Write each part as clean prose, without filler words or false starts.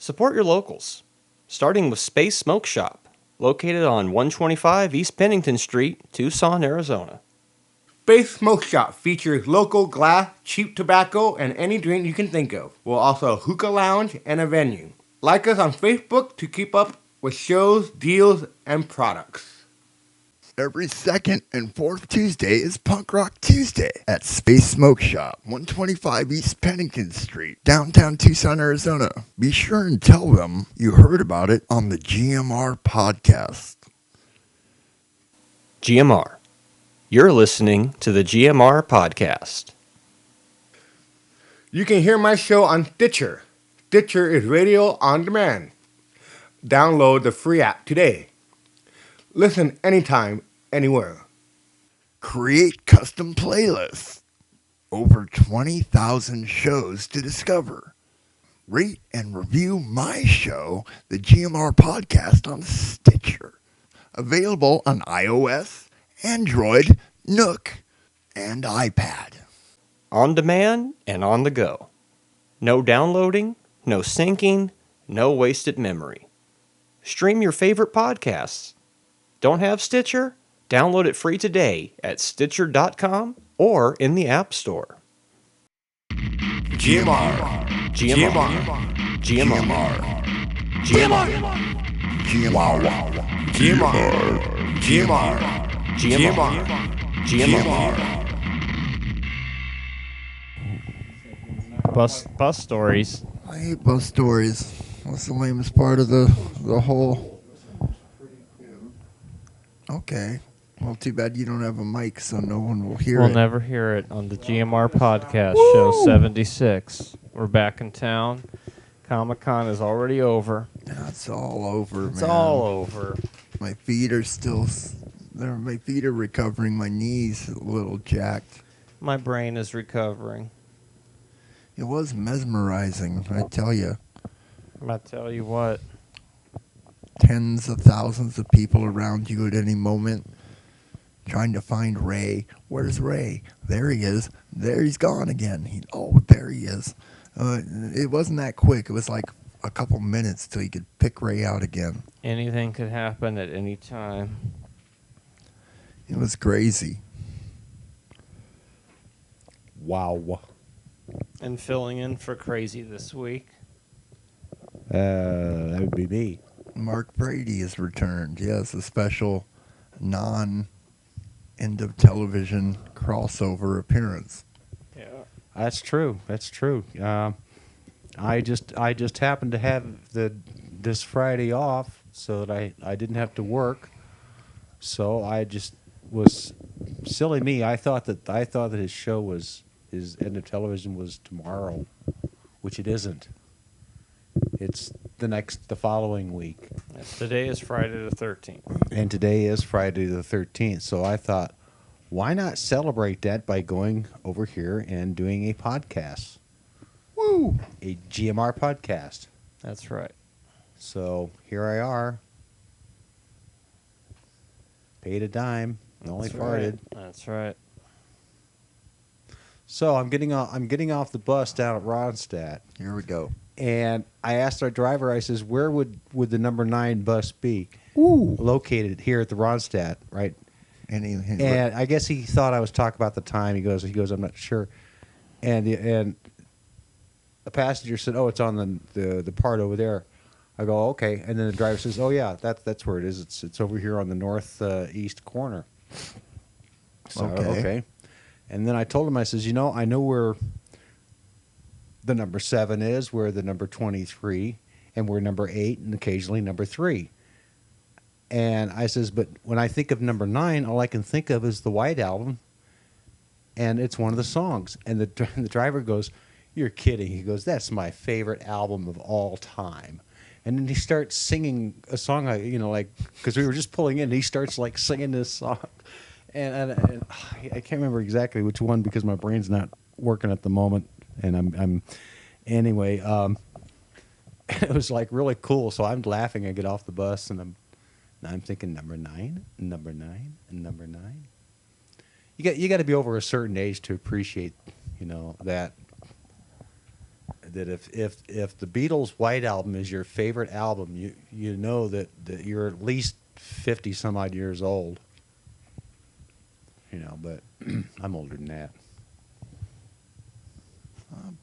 Support your locals, starting with Space Smoke Shop, located on 125 East Pennington Street, Tucson, Arizona. Space Smoke Shop features local glass, cheap tobacco, and any drink you can think of. We're also a hookah lounge and a venue. Like us on Facebook to keep up with shows, deals, and products. Every second and fourth Tuesday is Punk Rock Tuesday at Space Smoke Shop, 125 East Pennington Street, downtown Tucson, Arizona. Be sure and tell them you heard about it on the GMR Podcast. GMR. You're listening to the GMR Podcast. You can hear my show on Stitcher. Stitcher is radio on demand. Download the free app today. Listen anytime, anywhere. Create custom playlists. Over 20,000 shows to discover. Rate and review my show, the GMR Podcast, on Stitcher. Available on iOS, Android, Nook, and iPad. On demand and on the go. No downloading, no syncing, no wasted memory. Stream your favorite podcasts. Don't have Stitcher? Download it free today at Stitcher.com or in the App Store. GMR. GMR. GMR. GMR. GMR. GMR. GMR. GMR. Bus stories. I hate bus stories. What's the lamest part of the whole... Okay. Well, too bad you don't have a mic, so no one will hear it. We'll never hear it on the GMR Podcast, Show 76. We're back in town. ComiCon is already over. Yeah, it's all over, It's man. all over. My feet are still... My feet are recovering. My knees a little jacked. My brain is recovering. It was mesmerizing, I tell you. I tell you what. Tens of thousands of people around you at any moment trying to find Ray. Where's Ray? There he is. There he's gone again. There he is. It wasn't that quick. It was like a couple minutes till you could pick Ray out again. Anything could happen at any time. It was crazy. Wow. And filling in for Crazy this week. That would be me. Mark Brady has returned. Yes, a special non-end of television crossover appearance. Yeah. That's true. I just happened to have this Friday off, so that I didn't have to work. So I just was silly me. I thought that his end of television was tomorrow, which it isn't. It's the following week. Today is Friday the 13th. And today is Friday the 13th. So I thought, why not celebrate that by going over here and doing a podcast? Woo! A GMR podcast. That's right. So here I are. Paid a dime. Only farted. That's right. So I'm getting off the bus down at Ronstadt. Here we go. And I asked our driver, I says, where would the number 9 bus be? Located here at the Ronstadt, right? And I guess he thought I was talking about the time. He goes, I'm not sure. And the passenger said, oh, it's on the part over there. I go, okay. And then the driver says, oh yeah, that's where it is. It's over here on the northeast corner. So, okay. And then I told him, I says, I know where the number 7 is, where the number 23, and where number 8, and occasionally number 3. And I says, but when I think of number 9, all I can think of is the White Album, and it's one of the songs. And the driver goes, you're kidding. He goes, that's my favorite album of all time. And then he starts singing a song, because we were just pulling in, and he starts like singing this song. And I can't remember exactly which one because my brain's not working at the moment. And I'm anyway. It was like really cool. So I'm laughing. I get off the bus and I'm thinking number 9, number 9, and number 9. You got to be over a certain age to appreciate, that that if the Beatles' White Album is your favorite album, you know that you're at least 50 some odd years old. You know, but I'm older than that.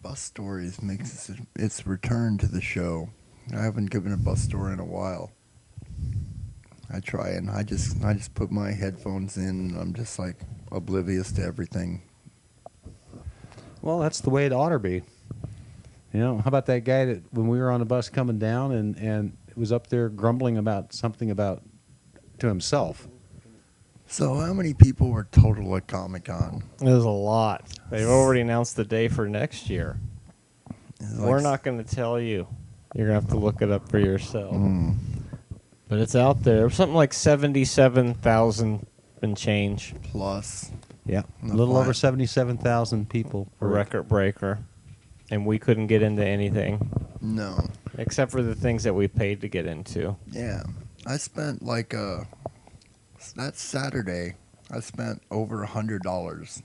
Bus Stories makes its return to the show. I haven't given a bus story in a while. I try and I just put my headphones in and I'm just like oblivious to everything. Well, that's the way it ought to be. You know, how about that guy that when we were on the bus coming down and was up there grumbling about something about to himself? So how many people were total at Comic-Con? There's a lot. They've already announced the day for next year. We're not going to tell you. You're going to have to look it up for yourself. But it's out there. Something like 77,000 and change. Plus. Yeah, a little over 77,000 people. A record breaker. And we couldn't get into anything. No. Except for the things that we paid to get into. Yeah. I spent like that Saturday, I spent over $100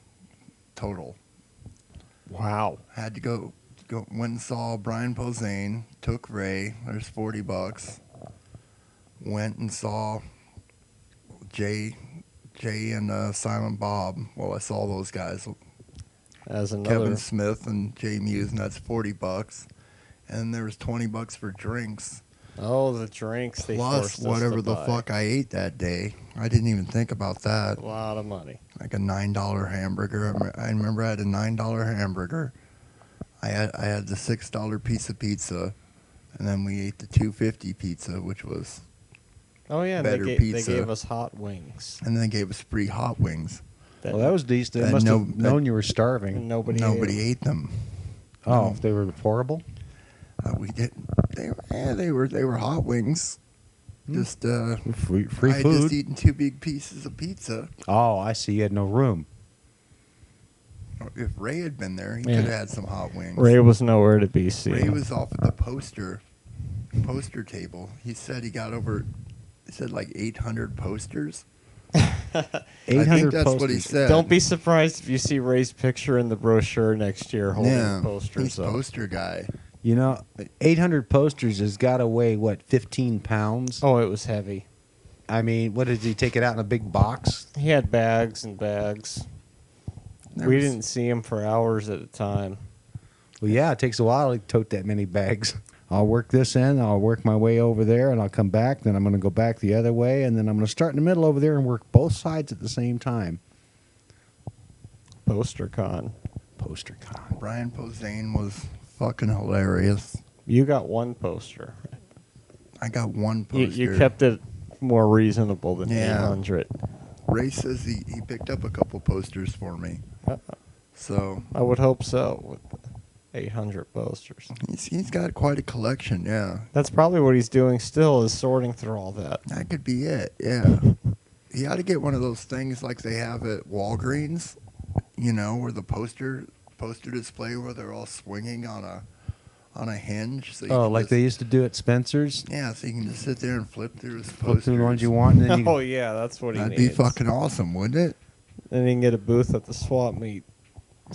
total. Wow. Had to go went and saw Brian Posehn, took Ray, there's $40. Went and saw Jay and Silent Bob. Well, I saw those guys. As another Kevin Smith and Jay Muse, and that's $40. And there was $20 for drinks. Oh, the drinks they Plus forced us whatever to the buy. fuck I ate that day. I didn't even think about that. A lot of money. Like a $9 hamburger. I remember I had a $9 hamburger. I had the $6 piece of pizza, and then we ate the $2.50 pizza, which was Oh yeah, better they pizza. gave us hot wings. And then they gave us free hot wings. Well, that was decent. They And must no- have known you were starving. Nobody ate them. Oh, they were horrible? We did. They were hot wings. Just Free I had food. just eaten 2 big pieces of pizza. Oh, I see. You had no room. If Ray had been there, he Yeah. could have had some hot wings. Ray was nowhere to be seen. Ray was off at the poster table. He said he got over. He said like 800 posters. 800 I think that's posters. what he said. Don't be surprised if you see Ray's picture in the brochure next year holding Yeah, posters he's up. poster guy. You know, 800 posters has got to weigh, what, 15 pounds? Oh, it was heavy. I mean, what did he take it out in a big box? He had bags and bags. There We was- didn't see him for hours at a time. Well, yeah, it takes a while to tote that many bags. I'll work this end, I'll work my way over there, and I'll come back. Then I'm going to go back the other way, and then I'm going to start in the middle over there and work both sides at the same time. PosterCon. PosterCon. Brian Posehn was fucking hilarious. You got one poster. I got one You, poster. you kept it more reasonable than Yeah. 800. Ray says he picked up a couple posters for me. So I would hope so with 800 posters. he's got quite a collection. Yeah, That's probably what he's doing still is sorting through all that. that could be it. Yeah, he ought to get one of those things like they have at Walgreens. You know, where the poster display where they're all swinging on a hinge. So you Oh, can like just- they used to do at Spencer's? Yeah, so you can just sit there and flip through his posters. Flip through the ones you want, and then you... Oh yeah, that's what he That'd needs. be fucking awesome, wouldn't it? Then he can get a booth at the swap meet.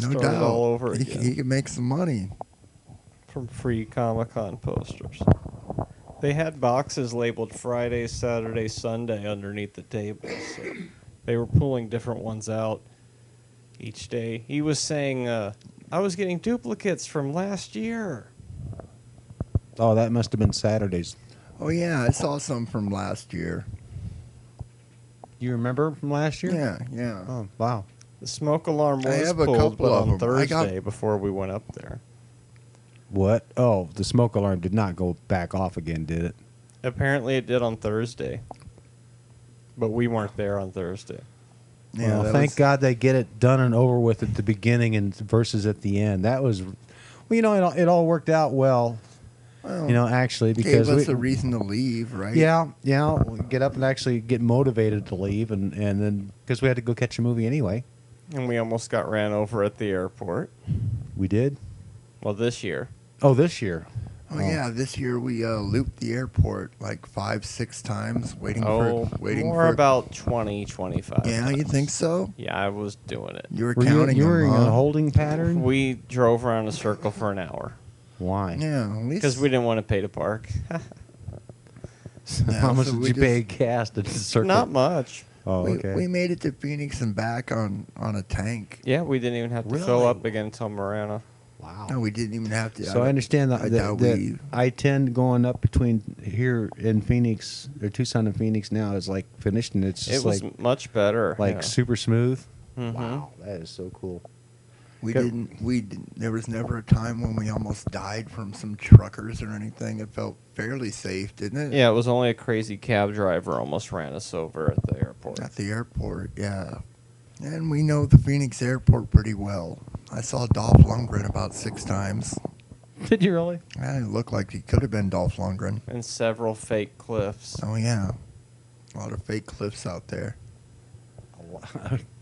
No Start doubt. it all over he, again. he can make some money. From free Comic-Con posters. They had boxes labeled Friday, Saturday, Sunday underneath the tables. So they were pulling different ones out each day. He was saying, I was getting duplicates from last year. Oh, that must have been Saturdays. Oh yeah, I saw some from last year. You remember from last year? Yeah, yeah. Oh, wow. The smoke alarm I was have a pulled, couple but of on them. I got- Thursday before we went up there. What? Oh, the smoke alarm did not go back off again, did it? Apparently it did on Thursday. But we weren't there on Thursday. Yeah, well, that thank was- God they get it done and over with at the beginning and versus at the end. That was, well, you know, it all worked out well. Well, You know, actually, gave because us a reason to leave, right? yeah, we get up and actually get motivated to leave, and then because we had to go catch a movie anyway. And we almost got ran over at the airport. We did. Well, this year. Oh, this year. Oh yeah, this year we looped the airport like 5-6 times, waiting Oh, waiting more for. about 20, 25. Yeah, you times. think so? Yeah, I was doing it. You were Were counting you were them, in huh? a holding pattern? We drove around a circle for an hour. Why? Yeah, at least Because we didn't want to pay to park. How much so did we you pay just- gas to circle? Not much. Oh, we, okay. we made it to Phoenix and back on a tank. Yeah, we didn't even have to Really? fill up again until Marana. Wow. No, we didn't even have to. So I understand I that doubt the we- I-10 going up between here in Phoenix or Tucson and Phoenix now is like finished, and it's It just was like much better. super smooth. Mhm. Wow, that is so cool. We Good. didn't. We didn't, there was never a time when we almost died from some truckers or anything. It felt fairly safe, didn't it? Yeah, it was only a crazy cab driver almost ran us over at the airport. At the airport, yeah. And we know the Phoenix airport pretty well. I saw Dolph Lundgren about 6 times. Did you really? And it looked like he could have been Dolph Lundgren. And several fake cliffs. Oh yeah, a lot of fake cliffs out there.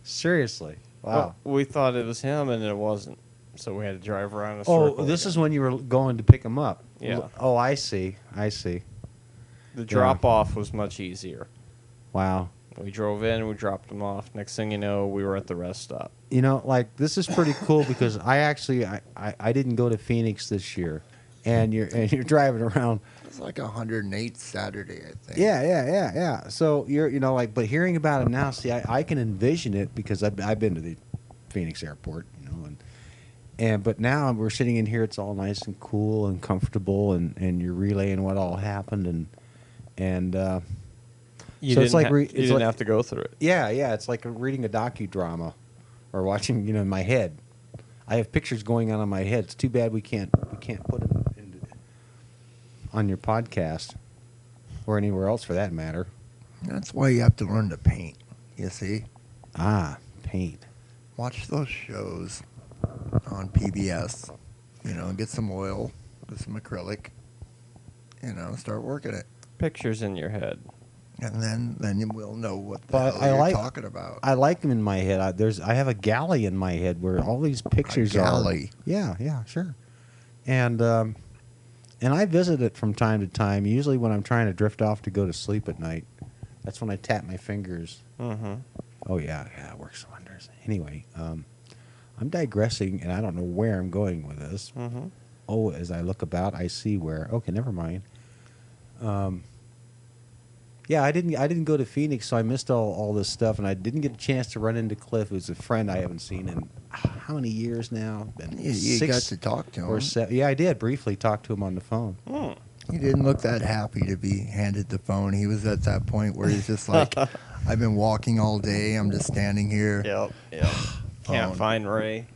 Seriously. Wow. Well, we thought it was him, and it wasn't. So we had to drive around a circle. Oh, this again. is when you were going to pick him up. Yeah. Oh, I see. I see. The drop off was much easier. Wow. We drove in, we dropped him off. Next thing you know, we were at the rest stop. You know, like this is pretty cool because I didn't go to Phoenix this year, and you're driving around. It's like 108 Saturday, I think. Yeah. So but hearing about it now, see, I can envision it because I've been to the Phoenix airport, but now we're sitting in here. It's all nice and cool and comfortable, and you're relaying what all happened, and You So didn't, it's like you didn't have to go through it. yeah, it's like reading a docudrama or watching, in my head. I have pictures going on in my head. It's too bad we can't put them on your podcast or anywhere else for that matter. That's why you have to learn to paint. You see, Paint. watch those shows on PBS. Get some oil, get some acrylic. Start working it, Pictures in your head. and then you will know what the But hell you're talking about. I like them in my head. I have a galley in my head where all these pictures galley? are. Yeah, sure. And I visit it from time to time. Usually when I'm trying to drift off to go to sleep at night, that's when I tap my fingers. Mm-hmm. Oh yeah, it works wonders. Anyway, I'm digressing, and I don't know where I'm going with this. Mm-hmm. Oh, as I look about, I see where. Okay, never mind. Yeah, I didn't go to Phoenix, so I missed all this stuff, and I didn't get a chance to run into Cliff, who's a friend I haven't seen in how many years now? Been You 6 got to talk to or him. 7. Yeah, I did briefly talk to him on the phone. Mm. He didn't look that happy to be handed the phone. He was at that point where he's just like, I've been walking all day. I'm just standing here. Yep. Can't Oh. find Ray.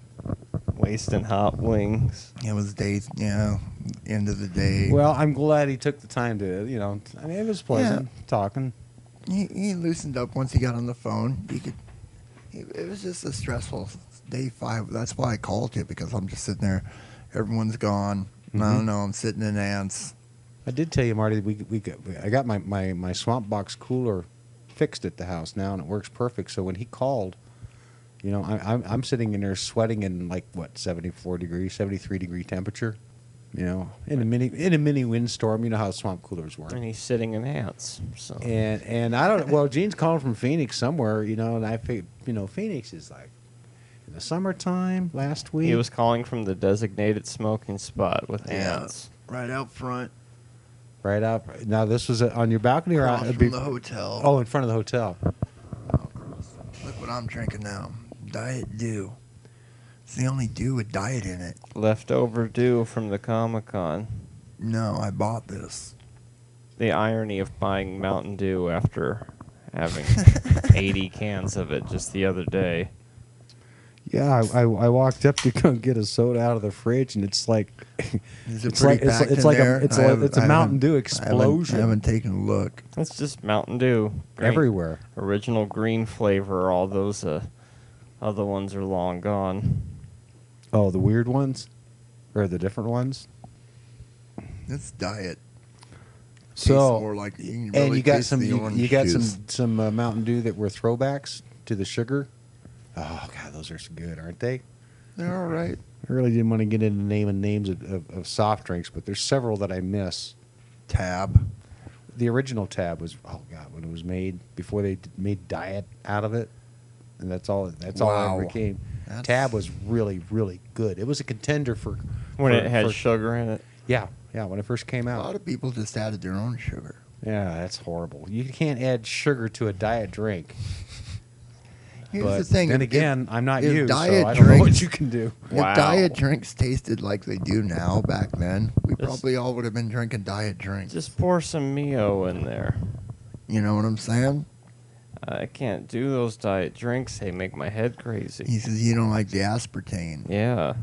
Wasting hot wings. It was end of the day. Well, I'm glad he took the time to, I mean, it was pleasant talking. He loosened up once he got on the phone. It was just a stressful day 5. That's why I called you, because I'm just sitting there. Everyone's gone. I don't know. I'm sitting in ants. I did tell you, Marty, I got my Swamp Box cooler fixed at the house now, and it works perfect. So when he called, I'm sitting in there sweating in 74 degree, 73 degree temperature, in a mini windstorm. You know how swamp coolers work. And he's sitting in ants. So And I don't. Well, Gene's calling from Phoenix somewhere, and I think Phoenix is like in the summertime last week. he was calling from the designated smoking spot with ants. Right out front. right out. Now this was on your balcony or Across out from the hotel. Oh, in front of the hotel. Look what I'm drinking now. Diet Dew. It's the only Dew with diet in it. Leftover dew from the ComiCon. No, I bought this. The irony of buying Mountain Dew after having 80 cans of it just the other day. Yeah, I walked up to go get a soda out of the fridge, and it's like Is it it's like pretty packed it's in like there? it's a Mountain Dew I explosion haven't taken a look. It's just Mountain Dew. Green- everywhere. Original green flavor. All those other ones are long gone. Oh, the weird ones, or the different ones. It's diet. So Tastes more like you can really and you got taste some the you orange got juice. some Mountain Dew that were throwbacks to the sugar. Oh God, those are so good, aren't they? They're all right. I really didn't want to get into naming names of soft drinks, but there's several that I miss. Tab. The original Tab was when it was made before they made diet out of it, and that's all it Wow. ever became. That's- Tab was really really good. It was a contender for When For- it had for- sugar in it. Yeah, when it first came A out. lot of people just added their own sugar. Yeah, that's horrible. You can't add sugar to a diet drink. Here's But the thing. then if- again, I'm not if you, so diet I don't know what drinks- you can do. Wow. If diet drinks tasted like they do now back then, we Just- probably all would have been drinking diet drinks. Just pour some Mio in there. You know what I'm saying? I can't do those diet drinks. They make my head crazy. He says you don't like the aspartame. Yeah.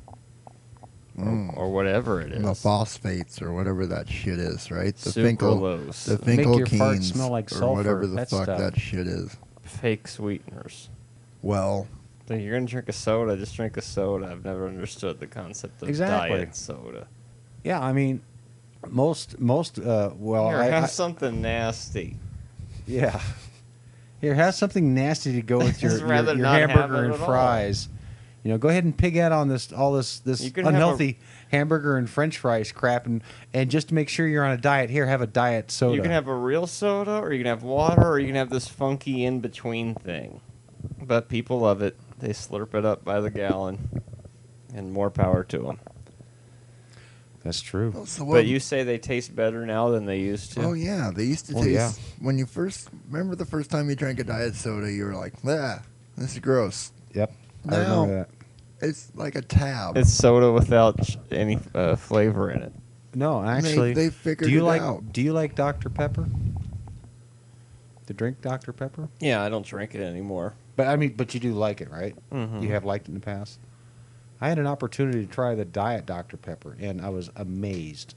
Mm. Or whatever it The is. phosphates or whatever that shit is, right? The Finkel, Sucralose. the Make your Finkelkeens farts smell like or sulfur, whatever the that fuck stuff. that shit is. Fake sweeteners. Well, So you're going to drink a soda, just drink a soda. I've never understood the concept of Exactly. diet soda. Yeah, I mean, most well, Here, I, have something nasty. yeah. Here, have something nasty to go with Just your rather not have hamburger it and at all. fries. You know, go ahead and pig out on this You can have unhealthy hamburger and French fries crap, and just to make sure you're on a diet. Here, have a diet soda. You can have a real soda, or you can have water, or you can have this funky in-between thing. But people love it. They slurp it up by the gallon. And more power to them. That's true. so But you say they taste better now than they used to? Oh yeah, they used to Oh, taste. yeah. When you first remember the first time you drank a diet soda, you were like, "Ah, this is gross." Yep, I Now- remember that. It's like a tab. It's soda without any flavor in it. No, actually, they figured do you it like out. do you like Dr Pepper? To drink Dr Pepper? Yeah, I don't drink it anymore. But I mean, but you do like it, right? Mhm. You have liked it in the past. I had an opportunity to try the diet Dr Pepper, and I was amazed,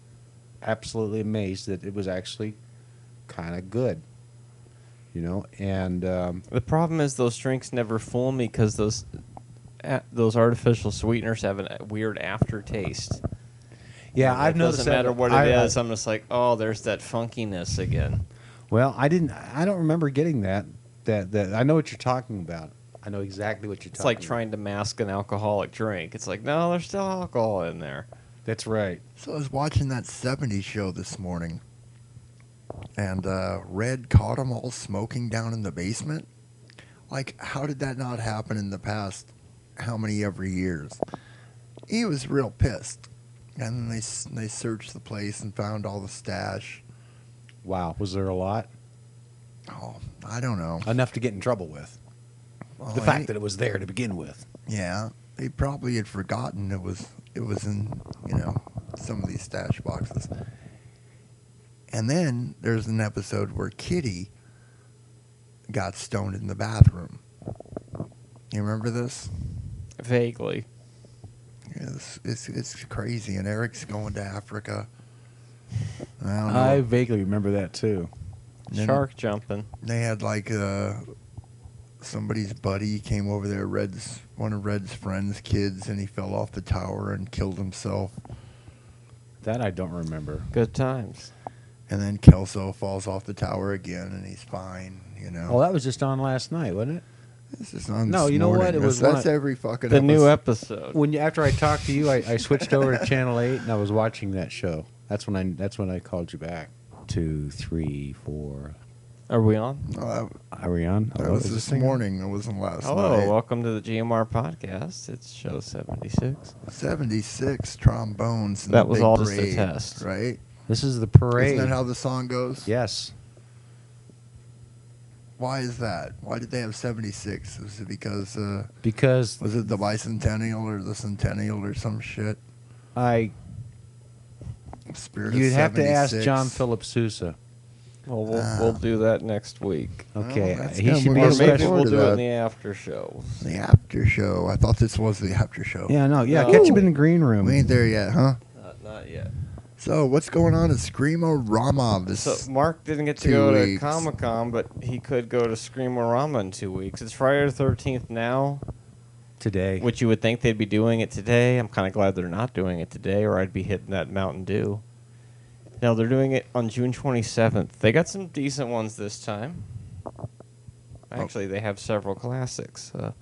absolutely amazed that it was actually kind of good. You know, and The problem is those drinks never fool me because those artificial sweeteners have a weird aftertaste. yeah, And I've it noticed doesn't that. matter what it is. I'm just like, oh, there's that funkiness again. Well, I don't remember getting that. That I know what you're talking about. I know exactly what you're It's talking like about. trying to mask an alcoholic drink. It's like, no, there's still alcohol in there. That's right. So I was watching that '70s show this morning, and Red caught them all smoking down in the basement. Like, how did that not happen in the past? How many every years? He was real pissed, and then they searched the place and found all the stash. Wow, was there a lot? Oh, I don't know. Enough to get in trouble with. Well, The fact that it was there to begin with. yeah, they probably had forgotten it was in some of these stash boxes. And then there's an episode where Kitty got stoned in the bathroom. You remember this? Vaguely. It's crazy. And Eric's going to Africa. I don't know. I vaguely remember that too. Then Shark jumping. They had like somebody's buddy came over there, one of Red's friends' kids, and he fell off the tower and killed himself. That I don't remember. Good times. And then Kelso falls off the tower again, and he's fine. Oh, that was just on last night, wasn't it? This is on No, this you know what? morning. It was that's one- every fucking The new episode. episode. After I talked to you, I switched over to Channel 8 and I was watching that show. That's when I called you back. 2, 3, 4. Are we on? Oh, Are we on? that was this morning. It wasn't last Hello, night. welcome to the GMR Podcast. It's show 76. 76 trombones. And That the was big all just a parade, test. right? This is the parade. Isn't that how the song goes? Yes. Why is that? Why did they have 76? Was it because Because was it the bicentennial or the centennial or some shit? Spirit of you'd have to ask 76. John Philip Sousa. Well, we'll do that next week. Okay, that's he good. should We're be gonna a look Maybe special. we'll forward to do it that. in the after show. The after show. I thought this was the after show. Yeah, no, No. catch him in the green room. We ain't there yet, huh? Not yet. So what's going on at Scream-O-Rama this? So Mark didn't get to 2 go to weeks. Comic-Con, but he could go to Scream-O-Rama in 2 weeks. It's Friday the 13th now, Today. which you would think they'd be doing it today. I'm kind of glad they're not doing it today, or I'd be hitting that Mountain Dew. No, they're doing it on June 27th. They got some decent ones this time. Actually, they have several classics. They're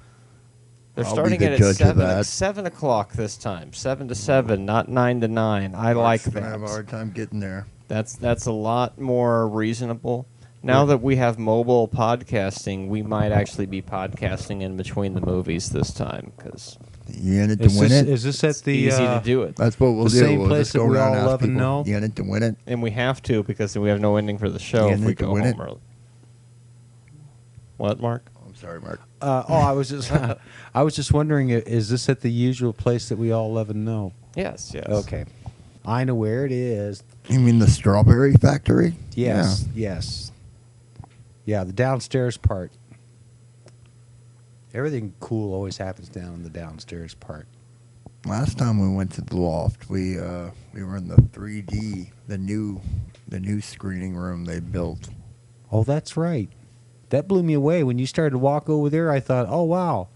I'll be starting the it at judge of 7, that. 7 o'clock this time. 7 to 7, not 9 to 9. I like Mark's gonna have a that. hard time getting there. That's a lot more reasonable. Now that we have mobile podcasting, we might actually be podcasting in between the movies this time because You in it to win it? Is this at the easy to do it. That's what we'll the do. same We'll place just go that we around all and ask love and people, know? You in it to win it? And we have to because we have no ending for the show Yeah, if need we to go win home it. early. What, Mark? I'm sorry, Mark. I was just I was just wondering, is this at the usual place that we all love and know? Yes, yes. Okay, I know where it is. You mean the Strawberry Factory? Yes, yes. Yeah, the downstairs part. Everything cool always happens down in the downstairs part. Last time we went to the loft, we were in the 3D, the new screening room they built. Oh, that's right. That blew me away when you started to walk over there. I thought, oh wow,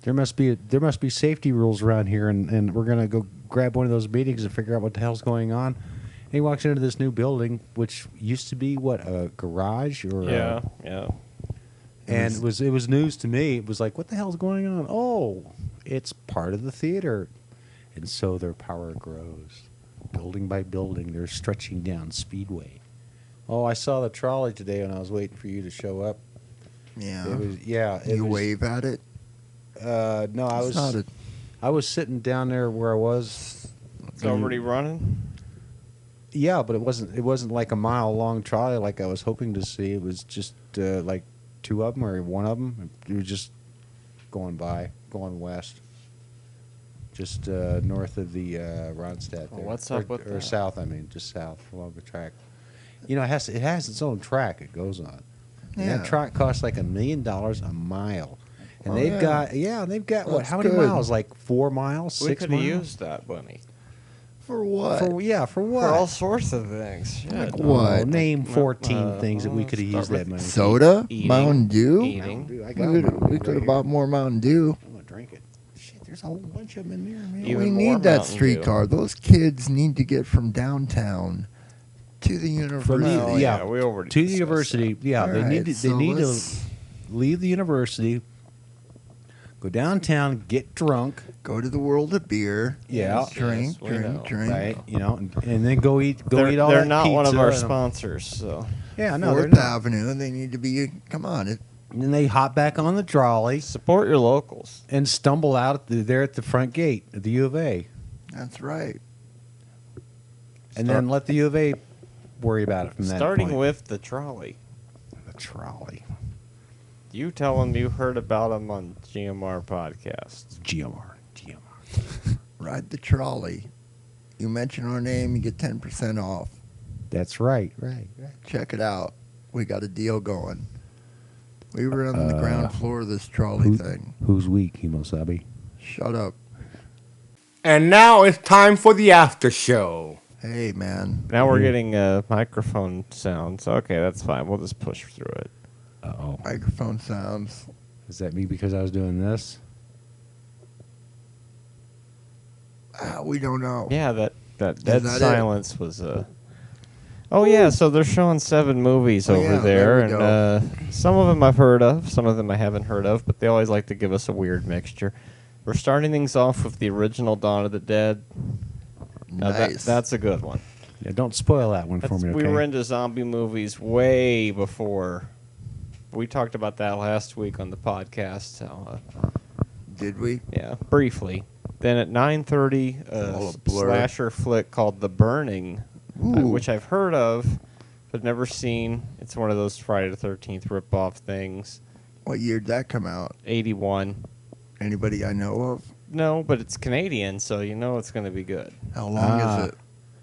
there must be safety rules around here, and we're gonna go grab one of those meetings and figure out what the hell's going on. And he walks into this new building, which used to be what, a garage or Yeah. and it was news to me. It was like, what the hell's going on? Oh, it's part of the theater, and so their power grows, building by building. They're stretching down Speedway. Oh, I saw the trolley today when I was waiting for you to show up. Yeah. It You was, wave at it? No, It's not a- I was sitting down there where I was. It's already running? Yeah, but it wasn't like a mile long trolley like I was hoping to see. It was just like two of them or one of them. It was just going west, just north of the Ronstadt. There. Well, what's up with or that? south? I mean, just south along the track. You know, it has its own track. It goes on. And Yeah. that track costs like $1 million a mile. And Oh, they've yeah. got what? That's How many good. miles? Like 4 miles, We 6 could have miles. used that money For what? For what? for all sorts of things. Shit. Like Oh, what? name 14 things that we could have start used with that money. Soda? Eating. Mountain Dew? Eating. Dude, I We got could one right have here. bought more Mountain Dew. I'm gonna drink it. Shit, there's a whole bunch of them in there, man. Even We more need that Mountain streetcar. Those kids need to get from downtown to the university. Well, Yeah. we already To the discussed university, yeah, they Alright, need to, so they need to let's leave the university, go downtown, get drunk, go to the World of Beer. Yeah. Drink, Yes, we drink, know. drink. right? You know, and then go eat that. all They're that not one of pizza our and- sponsors, so Yeah, no, they're Fourth not. Avenue. They need to be. Come on. And then they hop back on the trolley support your locals. and stumble out there at the front gate at the U of A, That's right. and then let the U of A worry about it from that Starting point. with the trolley. the trolley. You tell them you heard about them on GMR Podcast. GMR. Ride the trolley. You mention our name, you get 10% off. That's right. Right. Check it out. We got a deal going. We were on the ground floor of this trolley thing. Who's weak, Himosabi? Shut up. And now it's time for the after show. Hey, man. Now we're getting microphone sounds. Okay, that's fine. We'll just push through it. Uh-oh. Microphone sounds. Is that me because I was doing this? We don't know. Yeah, that dead that it? silence was Oh yeah, so they're showing 7 movies Oh, over yeah, there, there we and some of them I've heard of, some of them I haven't heard of, but they always like to give us a weird mixture. We're starting things off with the original Dawn of the Dead. Now Nice. that's a good one. Yeah, don't spoil that one for me, okay? We were into zombie movies way before. We talked about that last week on the podcast. So, Did we? yeah, briefly. Then at 9:30, All a blur. slasher flick called The Burning, Ooh. which I've heard of, but never seen. It's one of those Friday the 13th rip-off things. What year did that come out? 81. Anybody I know of? No, but it's Canadian, so you know it's going to be good. How long Ah. is it?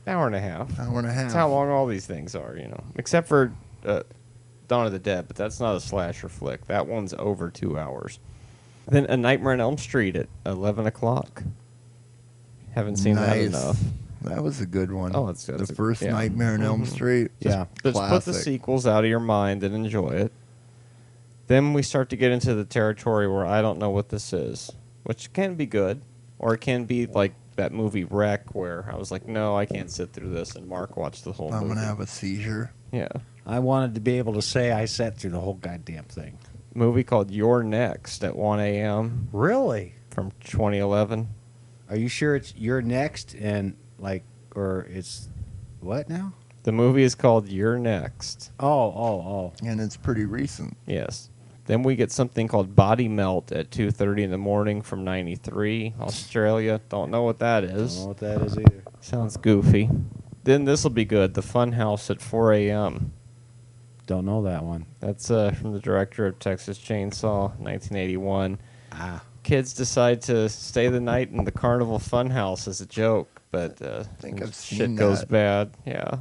Hour and a half. Hour and a half. That's how long all these things are, you know. Except for Dawn of the Dead, but that's not a slasher flick. That one's over 2 hours. Then A Nightmare on Elm Street at 11 o'clock. Haven't seen that Nice. enough. That was a good one. Oh, that's good. The first Yeah. Nightmare on Elm Mhm. Street. Yeah. Just put the Classic. sequels out of your mind and enjoy it. Then we start to get into the territory where I don't know what this is, which can be good, or it can be like that movie Wreck, where I was like, no, I can't sit through this, and Mark watched the whole I'm movie. gonna have a seizure. Yeah. I wanted to be able to say I sat through the whole goddamn thing. Movie called You're Next at 1 a.m. Really? from 2011. Are you sure it's you're next and like, or it's what now? The movie is called You're Next. Oh. And it's pretty recent. Yes. Then we get something called Body Melt at 2:30 in the morning from 93, Australia. Don't know what that I don't is. know what that is either. Sounds goofy. Then this will be good. The Funhouse at 4 a.m. Don't know that one. That's from the director of Texas Chainsaw, 1981. Ah. Kids decide to stay the night in the Carnival Funhouse as a joke, but think I've shit seen goes that. bad. Yeah.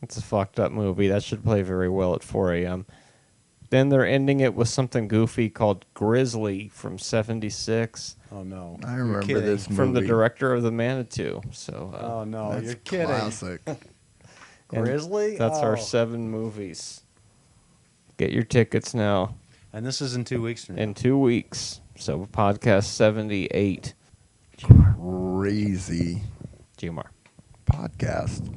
It's a fucked up movie. That should play very well at 4 a.m. Then they're ending it with something goofy called Grizzly from 76 Oh no. I remember You're kidding. this movie. from the director of The Manitou. So Oh no, That's you're kidding. classic. and Grizzly? That's our Oh. 7 movies. Get your tickets now And this is in 2 weeks from now. in 2 weeks. So podcast 78. Crazy GMR. podcast.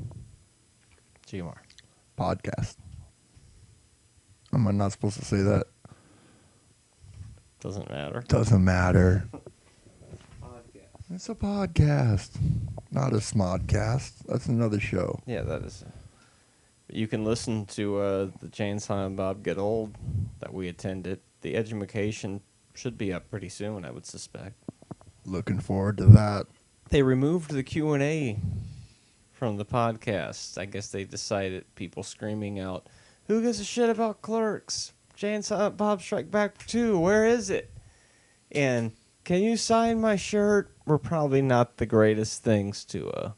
Podcast. Am I not supposed to say that? Doesn't matter. Doesn't matter. It's a podcast, not a smodcast. That's another show. Yeah, that is. You can listen to the Chainsaw and Bob Get Old that we attended. The edumacation should be up pretty soon, I would suspect. Looking forward to that. They removed the Q&A from the podcast. I guess they decided people screaming out, "Who gives a shit about Clerks? Chainsaw Bob Strike Back 2, where is it?" And, "Can you sign my shirt?" were probably not the greatest things to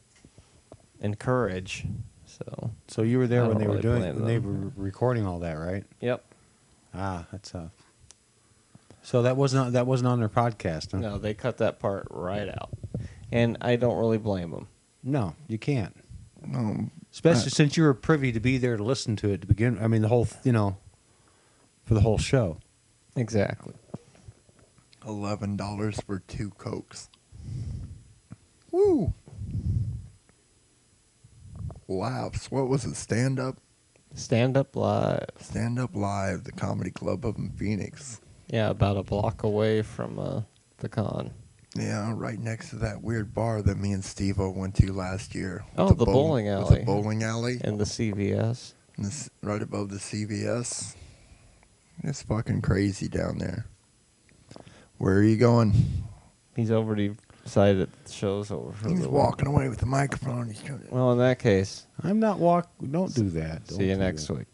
encourage. So You were there I when don't they were really doing blame when they them. were recording all that, right? Yep. Ah, that's tough. So that wasn't on their podcast, huh? No, they cut that part right out. And I don't really blame them. No, you can't. Uh, Especially since you were privy to be there to listen to it to begin. I mean, the whole, for the whole show. Exactly. $11 for 2 Cokes. Woo! Laughs. What was it? Stand Up? Stand Up Live. Stand Up Live, the comedy club up in Phoenix. Yeah, about a block away from the con. Yeah, right next to that weird bar that me and Steve-O went to last year. Oh, With the bowling with alley. the bowling alley. And the CVS. And this, right above the CVS. It's fucking crazy down there. Where are you going? He's already decided that the show's over for He's the walking away with the microphone. He's coming. Well, in that case, I'm not Don't do that. Don't see you do next that. week.